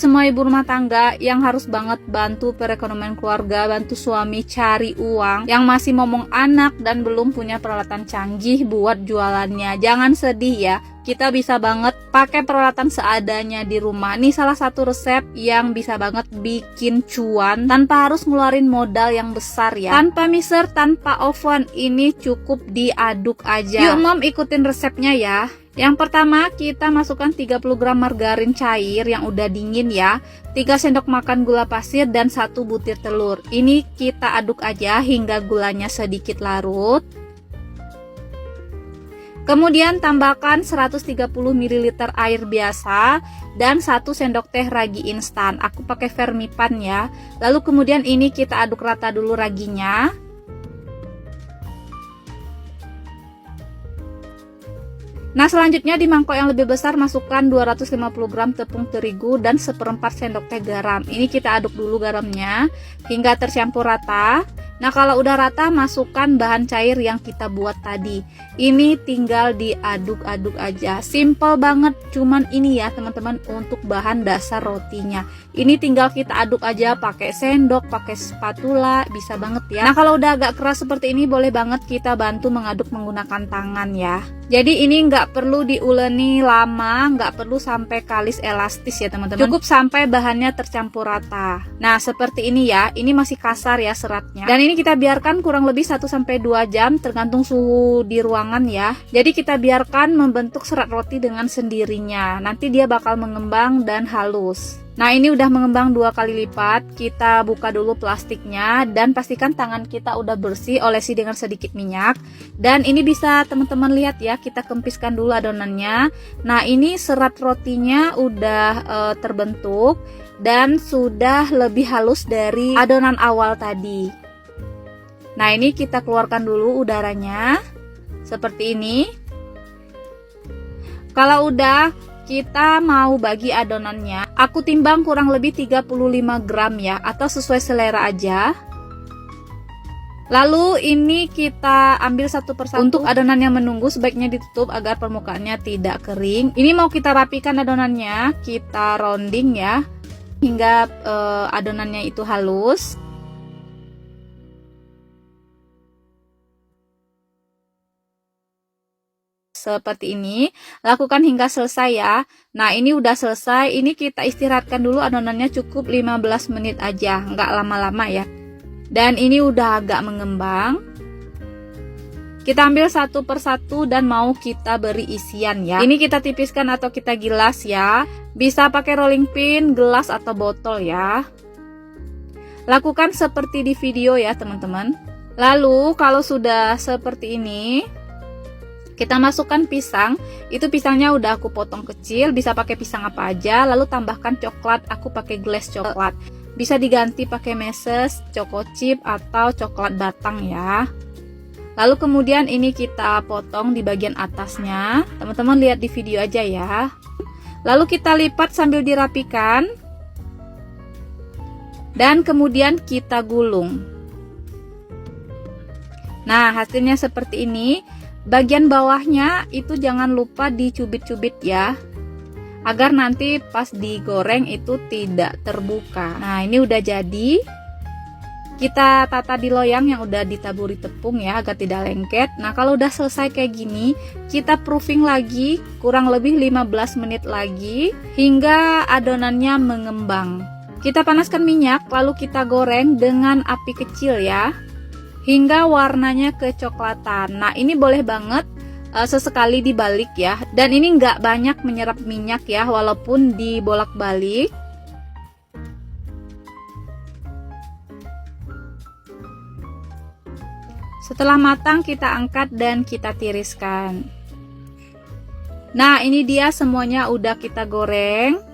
semua ibu rumah tangga yang harus banget bantu perekonomian keluarga, bantu suami cari uang, yang masih momong anak dan belum punya peralatan canggih buat jualannya. Jangan sedih ya, kita bisa banget pakai peralatan seadanya di rumah. Ini salah satu resep yang bisa banget bikin cuan tanpa harus ngeluarin modal yang besar ya. Tanpa mixer, tanpa oven, ini cukup diaduk aja. Yuk mom ikutin resepnya ya. Yang pertama kita masukkan 30 gram margarin cair yang udah dingin ya, 3 sendok makan gula pasir dan 1 butir telur. Ini kita aduk aja hingga gulanya sedikit larut. Kemudian tambahkan 130 ml air biasa dan 1 sendok teh ragi instan. Aku pakai Vermipan ya. Lalu kemudian ini kita aduk rata dulu raginya. Nah selanjutnya di mangkok yang lebih besar masukkan 250 gram tepung terigu dan 1/4 sendok teh garam. Ini kita aduk dulu garamnya hingga tercampur rata. Nah kalau udah rata masukkan bahan cair yang kita buat tadi. Ini tinggal diaduk-aduk aja. Simple banget, cuman ini ya teman-teman untuk bahan dasar rotinya. Ini tinggal kita aduk aja pakai sendok, pakai spatula, bisa banget ya. Nah kalau udah agak keras seperti ini boleh banget kita bantu mengaduk menggunakan tangan ya. Jadi ini nggak perlu diuleni lama, nggak perlu sampai kalis elastis ya teman-teman. Cukup sampai bahannya tercampur rata. Nah seperti ini ya, ini masih kasar ya seratnya. Dan ini kita biarkan kurang lebih 1-2 jam tergantung suhu di ruangan ya. Jadi kita biarkan membentuk serat roti dengan sendirinya. Nanti dia bakal mengembang dan halus. Nah ini udah mengembang 2 kali lipat. Kita buka dulu plastiknya dan pastikan tangan kita udah bersih, olesi dengan sedikit minyak. Dan ini bisa teman-teman lihat ya, kita kempiskan dulu adonannya. Nah ini serat rotinya udah terbentuk dan sudah lebih halus dari adonan awal tadi. Nah ini kita keluarkan dulu udaranya seperti ini. Kalau udah, kita mau bagi adonannya. Aku timbang kurang lebih 35 gram ya, atau sesuai selera aja. Lalu ini kita ambil satu persatu. Untuk adonan yang menunggu sebaiknya ditutup agar permukaannya tidak kering. Ini mau kita rapikan adonannya, kita rounding ya hingga adonannya itu halus. Seperti ini, lakukan hingga selesai ya. Nah ini udah selesai, ini kita istirahatkan dulu adonannya cukup 15 menit aja, nggak lama-lama ya. Dan ini udah agak mengembang. Kita ambil satu persatu dan mau kita beri isian ya. Ini kita tipiskan atau kita gilas ya. Bisa pakai rolling pin, gelas atau botol ya. Lakukan seperti di video ya teman-teman. Lalu kalau sudah seperti ini, kita masukkan pisang. Itu pisangnya udah aku potong kecil, bisa pakai pisang apa aja. Lalu tambahkan coklat, aku pakai glaze coklat. Bisa diganti pakai meses, choco chip atau coklat batang ya. Lalu kemudian ini kita potong di bagian atasnya. Teman-teman lihat di video aja ya. Lalu kita lipat sambil dirapikan. Dan kemudian kita gulung. Nah, hasilnya seperti ini. Bagian bawahnya itu jangan lupa dicubit-cubit ya, agar nanti pas digoreng itu tidak terbuka. Nah ini udah jadi. Kita tata di loyang yang udah ditaburi tepung ya, agar tidak lengket. Nah kalau udah selesai kayak gini, kita proofing lagi kurang lebih 15 menit lagi hingga adonannya mengembang. Kita panaskan minyak, lalu kita goreng dengan api kecil ya, hingga warnanya kecoklatan. Nah ini boleh banget sesekali dibalik ya. Dan ini nggak banyak menyerap minyak ya, walaupun dibolak-balik. Setelah matang kita angkat dan kita tiriskan. Nah ini dia semuanya udah kita goreng.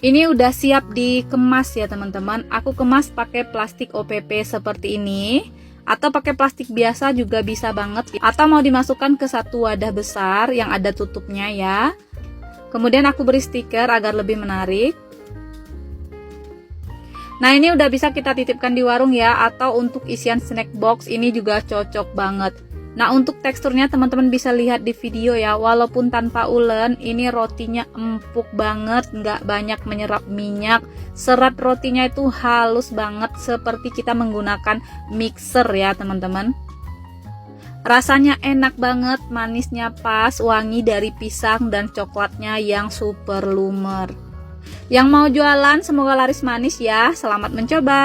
Ini udah siap dikemas ya teman-teman. Aku kemas pakai plastik OPP seperti ini, atau pakai plastik biasa juga bisa banget, atau mau dimasukkan ke satu wadah besar yang ada tutupnya ya. Kemudian aku beri stiker agar lebih menarik. Nah ini udah bisa kita titipkan di warung ya, atau untuk isian snack box ini juga cocok banget. Nah, untuk teksturnya teman-teman bisa lihat di video ya, walaupun tanpa ulen, ini rotinya empuk banget, nggak banyak menyerap minyak. Serat rotinya itu halus banget, seperti kita menggunakan mixer ya teman-teman. Rasanya enak banget, manisnya pas, wangi dari pisang dan coklatnya yang super lumer. Yang mau jualan semoga laris manis ya, selamat mencoba.